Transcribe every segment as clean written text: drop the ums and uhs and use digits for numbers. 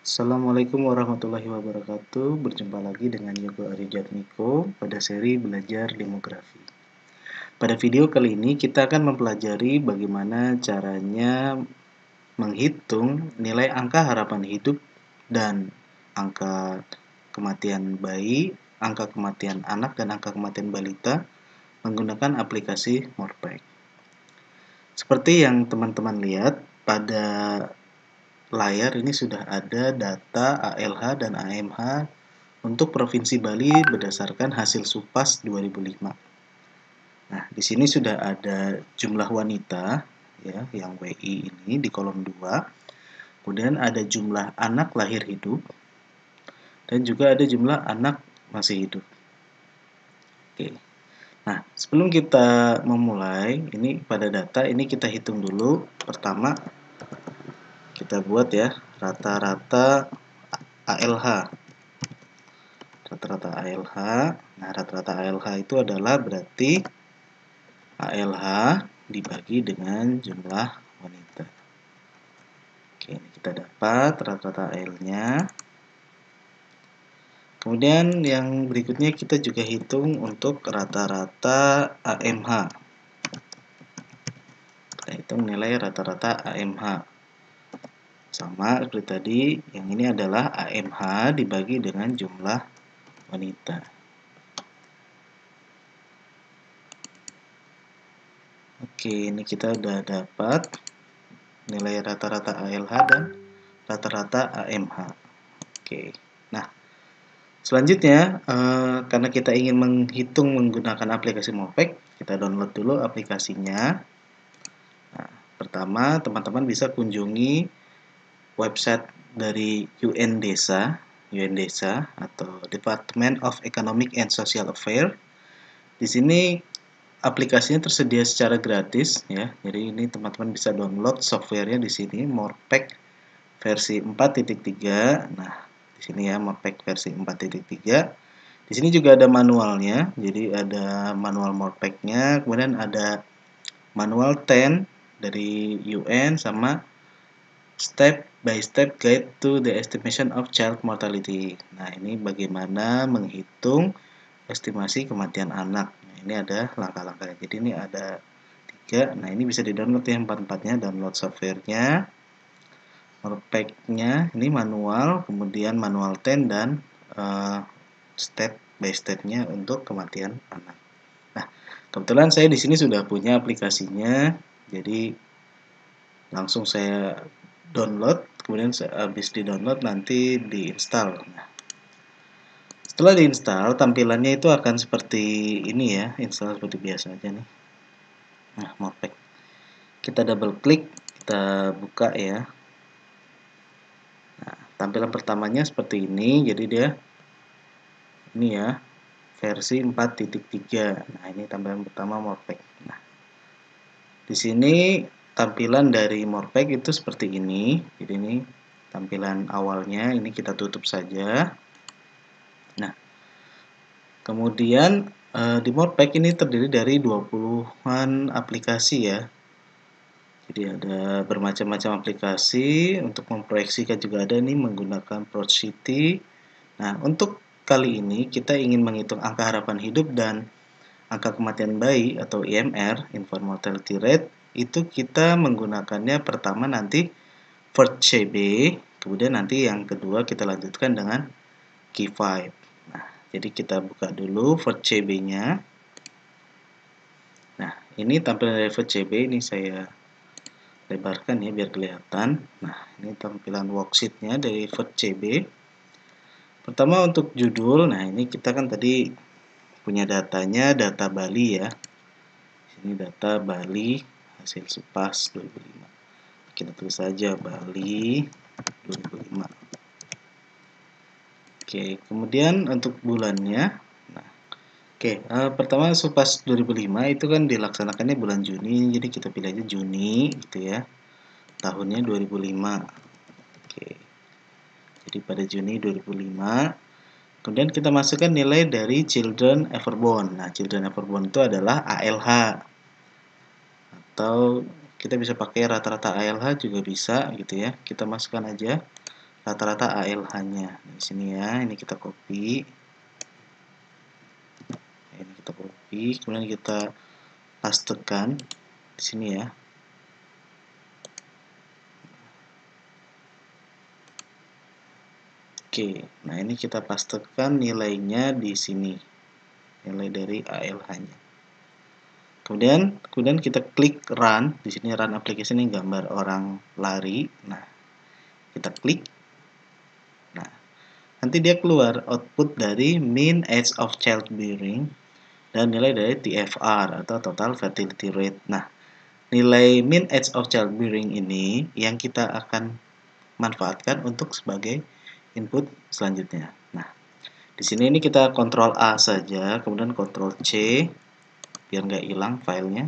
Assalamualaikum warahmatullahi wabarakatuh. Berjumpa lagi dengan Yogo Arijatmiko pada seri belajar demografi. Pada video kali ini kita akan mempelajari bagaimana caranya menghitung nilai angka harapan hidup dan angka kematian bayi, angka kematian anak dan angka kematian balita menggunakan aplikasi Morpek. Seperti yang teman-teman lihat pada layar ini sudah ada data ALH dan AMH untuk Provinsi Bali berdasarkan hasil SUPAS 2005. Nah, di sini sudah ada jumlah wanita ya yang WI ini di kolom 2. Kemudian ada jumlah anak lahir hidup dan juga ada jumlah anak masih hidup. Oke. Nah, sebelum kita memulai, ini pada data ini kita hitung dulu. Pertama kita buat ya rata-rata ALH. Rata-rata ALH. Nah, rata-rata ALH itu adalah berarti ALH dibagi dengan jumlah wanita. Oke, ini kita dapat rata-rata AL-nya. Kemudian yang berikutnya kita juga hitung untuk rata-rata AMH. Kita hitung nilai rata-rata AMH. Sama seperti tadi, yang ini adalah AMH dibagi dengan jumlah wanita. Oke, ini kita udah dapat nilai rata-rata ALH dan rata-rata AMH. Oke, nah selanjutnya karena kita ingin menghitung menggunakan aplikasi Morpek, kita download dulu aplikasinya. Nah, pertama teman-teman bisa kunjungi website dari UN-DESA atau Department of Economic and Social Affairs. Di sini aplikasinya tersedia secara gratis ya. Jadi ini teman-teman bisa download softwarenya di sini Morpek versi 4.3. Nah, di sini ya Morpek versi 4.3. Di sini juga ada manualnya. Jadi ada manual Morpeknya, kemudian ada manual 10 dari UN sama step by step guide to the estimation of child mortality. Nah, ini bagaimana menghitung estimasi kematian anak. Nah, ini ada langkah-langkahnya. Jadi ini ada 3. Nah, ini bisa di-download ya 4-4-nya, download softwarenya. Morpeknya ini manual, kemudian manual 10 dan step by step-nya untuk kematian anak. Nah, kebetulan saya di sini sudah punya aplikasinya, jadi langsung saya download, kemudian habis di-download nanti di-install. Nah, setelah diinstal, tampilannya itu akan seperti ini ya, install seperti biasa aja nih. Nah, Morpek. Kita double klik, kita buka ya. Nah, tampilan pertamanya seperti ini, jadi dia ini ya, versi 4.3. Nah, ini tampilan pertama Morpek. Nah, di sini tampilan dari Morpek itu seperti ini. Jadi ini tampilan awalnya, ini kita tutup saja. Nah, kemudian di Morpek ini terdiri dari 20-an aplikasi ya. Jadi ada bermacam-macam aplikasi, untuk memproyeksikan juga ada nih menggunakan Proxity. Nah, untuk kali ini kita ingin menghitung angka harapan hidup dan angka kematian bayi atau IMR, Infant Mortality Rate, itu kita menggunakannya pertama nanti FirstCB, kemudian nanti yang kedua kita lanjutkan dengan Key5. Nah, jadi kita buka dulu FirstCB-nya. Nah, ini tampilan dari FirstCB, ini saya lebarkan ya biar kelihatan. Nah, ini tampilan worksheet-nya dari FirstCB. Pertama untuk judul, nah ini kita kan tadi punya datanya, data Bali ya. Ini data Bali hasil SUPAS 2005. Kita tulis saja Bali 2005. Oke, kemudian untuk bulannya. Nah, oke, pertama SUPAS 2005 itu kan dilaksanakannya bulan Juni, jadi kita pilih aja Juni gitu ya. Tahunnya 2005. Oke. Jadi pada Juni 2005. Kemudian kita masukkan nilai dari Children Everborn. Nah, Children Everborn itu adalah ALH. Atau kita bisa pakai rata-rata ALH juga bisa gitu ya. Kita masukkan aja rata-rata ALH-nya. Di sini ya, ini kita copy. Ini kita copy, kemudian kita pastekan di sini ya. Oke, nah ini kita pastekan nilainya di sini. Nilai dari ALH-nya. Kemudian kita klik run. Di sini run application ini gambar orang lari. Nah, kita klik. Nah, nanti dia keluar output dari mean age of childbearing dan nilai dari TFR atau total fertility rate. Nah, nilai mean age of childbearing ini yang kita akan manfaatkan untuk sebagai input selanjutnya. Nah, di sini ini kita Ctrl A saja, kemudian Ctrl C biar nggak hilang filenya.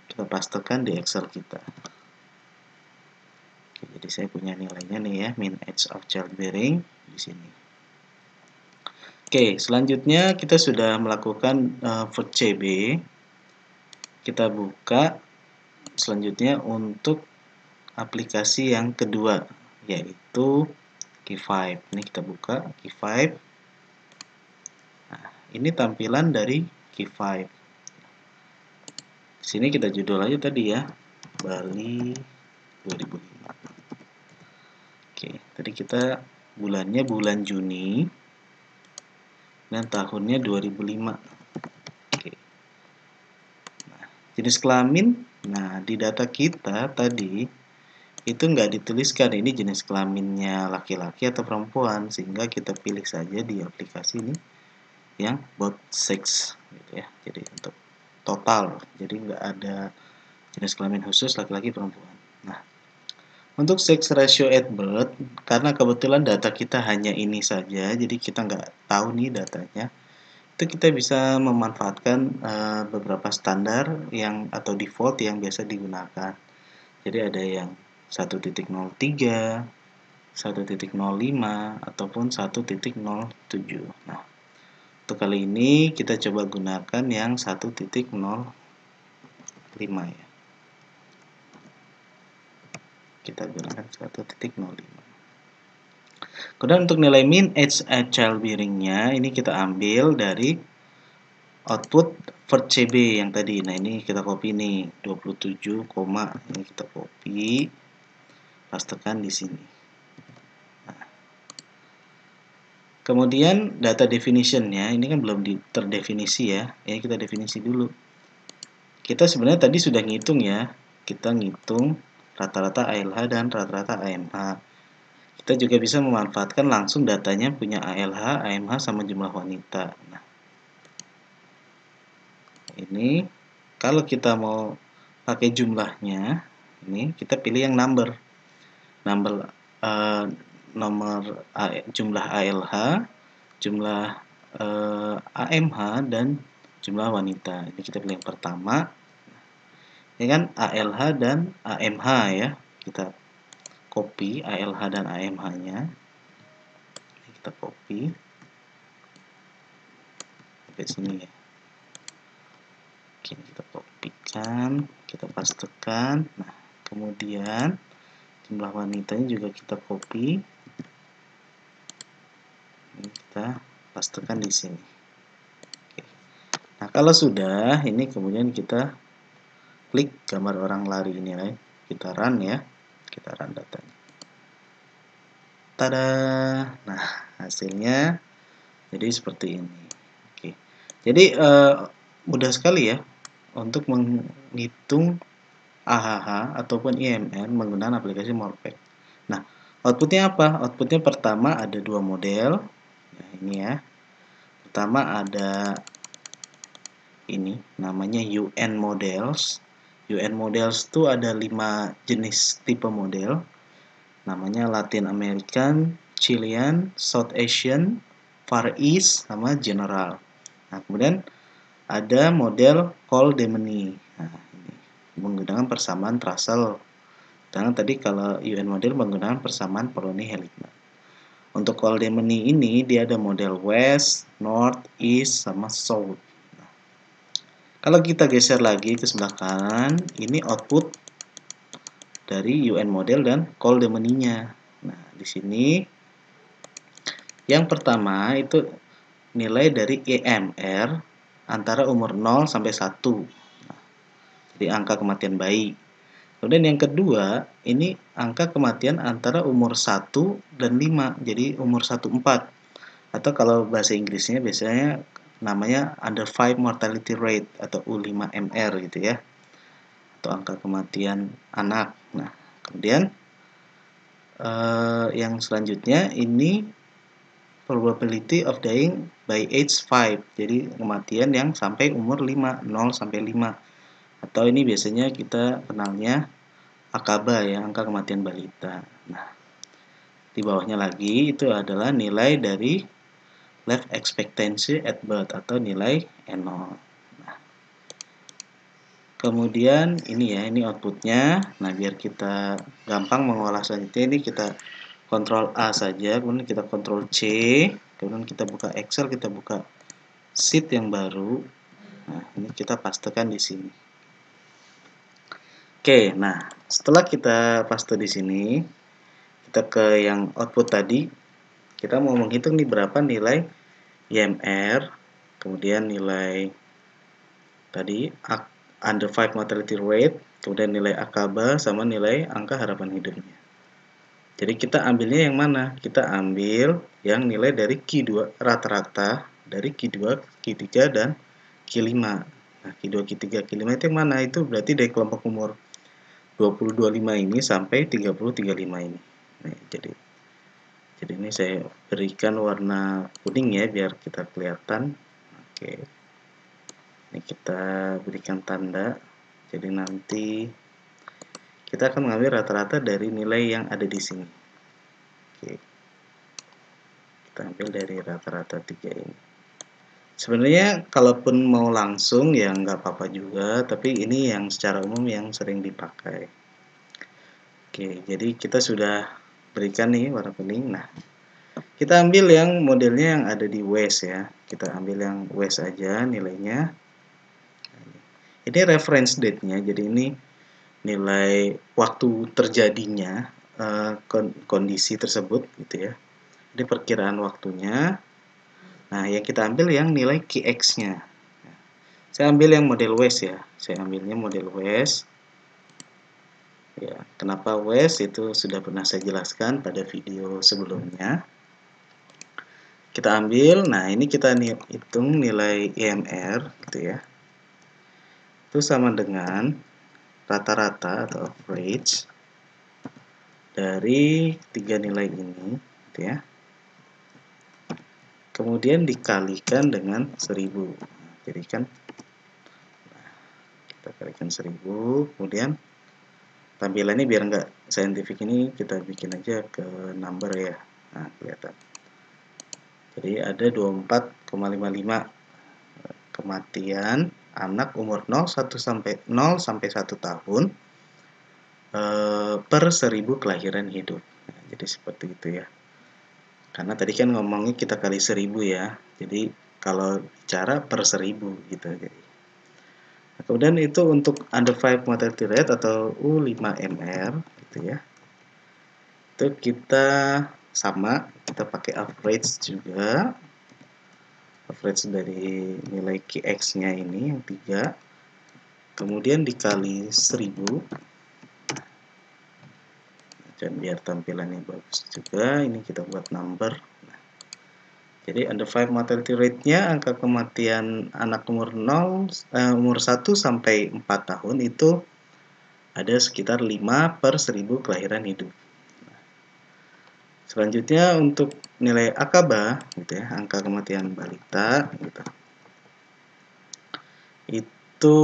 Kita pastekan di Excel kita. Oke, jadi saya punya nilainya nih ya, mean age of childbearing di sini. Oke, selanjutnya kita sudah melakukan for CB. Kita buka selanjutnya untuk aplikasi yang kedua, yaitu Key5. Ini kita buka Key5. Nah, ini tampilan dari Key5. Di sini kita judul aja tadi ya, Bali 2005. Oke, tadi kita bulannya bulan Juni dan tahunnya 2005. Oke. Nah, jenis kelamin, nah di data kita tadi itu nggak dituliskan ini jenis kelaminnya laki-laki atau perempuan, sehingga kita pilih saja di aplikasi ini yang both sex gitu ya. Jadi untuk total, jadi nggak ada jenis kelamin khusus laki-laki perempuan. Nah, untuk sex ratio at birth, karena kebetulan data kita hanya ini saja, jadi kita nggak tahu nih datanya, itu kita bisa memanfaatkan beberapa standar yang atau default yang biasa digunakan. Jadi ada yang 1.03, 1.05, ataupun 1.07. Nah, untuk kali ini kita coba gunakan yang 1.05 ya. Kita gunakan 1.05. Kemudian untuk nilai mean age at childbearing-nya ini kita ambil dari output for CB yang tadi. Nah, ini kita copy nih 27, ini kita copy, pastekan di sini. Nah, kemudian data definition-nya ini kan belum terdefinisi ya. Ini kita definisi dulu. Kita sebenarnya tadi sudah ngitung ya. Kita ngitung rata-rata ALH dan rata-rata AMH. Kita juga bisa memanfaatkan langsung datanya punya ALH, AMH sama jumlah wanita. Nah, ini kalau kita mau pakai jumlahnya, ini kita pilih yang number jumlah ALH, jumlah AMH dan jumlah wanita. Ini kita pilih yang pertama, ini kan ALH dan AMH ya. Kita copy ALH dan AMH-nya. Kita copy sampai sini ya. Oke, kita kopikan, kita pastekan. Nah, kemudian jumlah wanitanya juga kita copy. Ini kita pastekan di sini. Oke. Nah, kalau sudah, ini kemudian kita klik gambar orang lari ini ya. Kita run ya. Kita run datanya. Tada! Nah, hasilnya jadi seperti ini. Oke. Jadi mudah sekali ya untuk menghitung AHH ataupun IMN menggunakan aplikasi Morpec. Nah, outputnya apa? Outputnya pertama ada dua model. Nah, ini ya. Pertama ada ini namanya UN models. UN models itu ada 5 jenis tipe model. Namanya Latin American, Chilean, South Asian, Far East, sama General. Nah, kemudian ada model Koldemeny. Nah, ini menggunakan persamaan Trussell. Dan tadi kalau UN model menggunakan persamaan Poloni-Heligman. Untuk Koldemeny ini dia ada model West, North, East, sama South. Nah, kalau kita geser lagi ke sebelah kanan, ini output dari UN model dan Koldemeny-nya. Nah, di sini yang pertama itu nilai dari EMR antara umur 0 sampai 1. Jadi angka kematian bayi. Kemudian yang kedua, ini angka kematian antara umur 1 dan 5. Jadi umur 1 4. Atau kalau bahasa Inggrisnya biasanya namanya under 5 mortality rate atau U5MR gitu ya. Atau angka kematian anak. Nah, kemudian yang selanjutnya ini probability of dying by age 5. Jadi kematian yang sampai umur 5, 0 sampai 5. Atau ini biasanya kita kenalnya AKBA ya, angka kematian balita. Nah, di bawahnya lagi itu adalah nilai dari life expectancy at birth atau nilai N0. Nah, kemudian ini ya, ini outputnya. Nah, biar kita gampang mengolah selanjutnya, ini kita Ctrl A saja, kemudian kita Ctrl C, kemudian kita buka Excel, kita buka sheet yang baru. Nah, ini kita pastekan di sini. Oke, nah setelah kita paste di sini, kita ke yang output tadi, kita mau menghitung nih berapa nilai IMR, kemudian nilai tadi under 5 mortality rate, kemudian nilai AKBA sama nilai angka harapan hidupnya. Jadi kita ambilnya yang mana? Kita ambil yang nilai dari Q2 rata-rata dari Q2, Q3 dan Q5. Nah, Q2, Q3, Q5 itu yang mana? Itu berarti dari kelompok umur 20-25 ini sampai 30-35 ini. Nah, jadi ini saya berikan warna kuning ya biar kita kelihatan. Oke. Ini kita berikan tanda. Jadi nanti kita akan mengambil rata-rata dari nilai yang ada di sini. Oke. Kita ambil dari rata-rata 3 ini. Sebenarnya kalaupun mau langsung ya nggak apa-apa juga, tapi ini yang secara umum yang sering dipakai. Oke, jadi kita sudah berikan nih warna kuning. Nah, kita ambil yang modelnya yang ada di WES ya. Kita ambil yang WES aja nilainya. Ini reference date-nya, jadi ini nilai waktu terjadinya kondisi tersebut gitu ya. Ini perkiraan waktunya. Nah, yang kita ambil yang nilai QX-nya. Saya ambil yang model WES ya. Saya ambilnya model WES. Ya, kenapa WES itu sudah pernah saya jelaskan pada video sebelumnya. Kita ambil, nah ini kita hitung nilai IMR gitu ya. Itu sama dengan rata-rata atau average dari 3 nilai ini gitu ya. Kemudian dikalikan dengan 1000. Jadi kan kita kalikan 1000, kemudian tampilannya biar nggak scientific ini kita bikin aja ke number ya. Nah, kelihatan. Jadi ada 24,55 kematian anak umur 0 sampai 1 tahun per 1000 kelahiran hidup. Nah, jadi seperti itu ya. Karena tadi kan ngomongnya kita kali 1000 ya. Jadi kalau bicara per 1000 gitu. Jadi. Nah, kemudian itu untuk under 5 mortality rate atau U5MR gitu ya. Itu kita sama, kita pakai average juga. Average dari nilai QX-nya ini yang 3. Kemudian dikali 1000. Dan biar tampilannya bagus juga, ini kita buat number. Nah, jadi under 5 mortality rate-nya, angka kematian anak umur 1 sampai 4 tahun itu ada sekitar 5 per 1000 kelahiran hidup. Nah, selanjutnya untuk nilai AKBA gitu ya, angka kematian balita gitu. Itu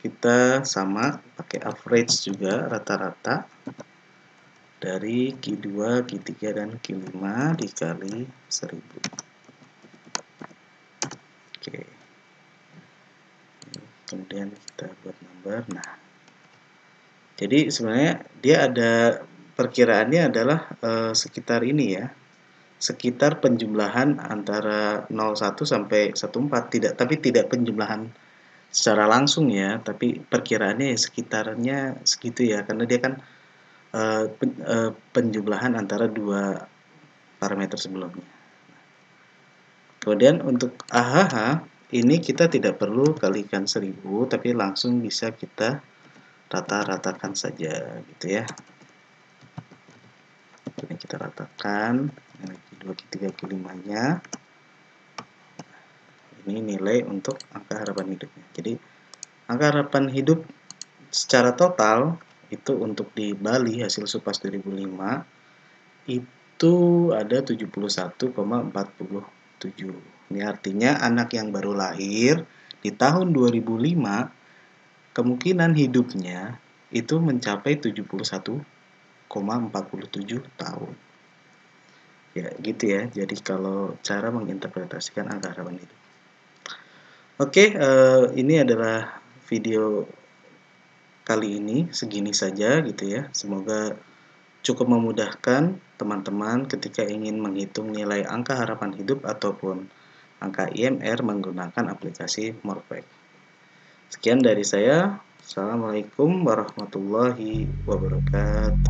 kita sama pakai average juga rata-rata dari Q2, Q3, dan Q5 dikali 1000. Oke. Kemudian kita buat number. Nah, jadi sebenarnya dia ada perkiraannya adalah sekitar ini ya. Sekitar penjumlahan antara 01 sampai 14 tapi tidak penjumlahan secara langsung ya, tapi perkiraannya ya sekitarnya segitu ya, karena dia kan penjumlahan antara dua parameter sebelumnya. Kemudian untuk AHH ini kita tidak perlu kalikan 1000, tapi langsung bisa kita rata-ratakan saja gitu ya. Ini kita ratakan Q2, Q3, Q5 nya. Ini nilai untuk angka harapan hidupnya. Jadi angka harapan hidup secara total itu untuk di Bali hasil SUPAS 2005 itu ada 71,47. Ini artinya anak yang baru lahir di tahun 2005 kemungkinan hidupnya itu mencapai 71,47 tahun. Ya, gitu ya. Jadi kalau cara menginterpretasikan angka harapan hidup. Oke, ini adalah video kali ini, segini saja gitu ya. Semoga cukup memudahkan teman-teman ketika ingin menghitung nilai angka harapan hidup ataupun angka IMR menggunakan aplikasi Morpec. Sekian dari saya. Assalamualaikum warahmatullahi wabarakatuh.